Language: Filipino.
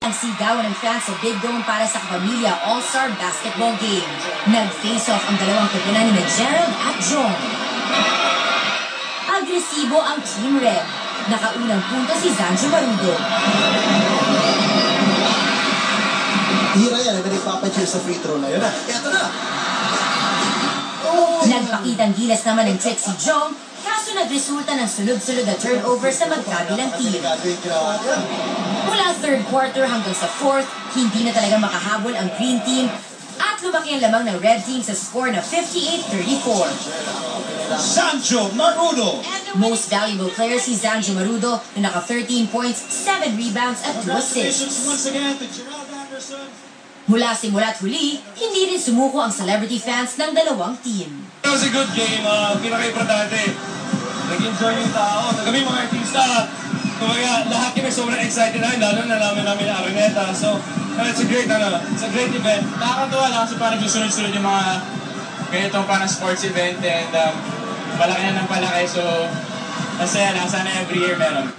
Ang sigawan ng fans sa Big Dome para sa Kapamilya All-Star Basketball Game. Nag-face-off ang dalawang kapinan ni Gerald at John. Agresibo ang Team Red. Nakaunang punto si Zanjo Marudo. Hira yan, nagpapacheer sa free throw na yun. Ito na! Nagpakitang gilas naman ng trick si Jong, kaso nagresulta ng sunod-sunod na turnover sa magkabilang team. Mula third quarter hanggang sa fourth, hindi na talaga makahabol ang green team at lumaki ang lamang ng red team sa score na 58-34. Zanjo Marudo. Most valuable player si Zanjo Marudo na naka 13 points, 7 rebounds at 2 assists. Once again to Gerald Anderson. Mula simula't huli, hindi rin sumuko ang celebrity fans ng dalawang team. It was a good game. Pinaka-importante, nag-enjoy yung tao. Kami mga artista, kumbaga, lahat kami sobrang excited namin, lalo na namin ang Araneta. So, it's a great event. Nakakatuwa lang kasi parang susunod-sunod yung mga ganitong parang sports event and palaki na ng palaki. So, masaya lang. Sana every year meron.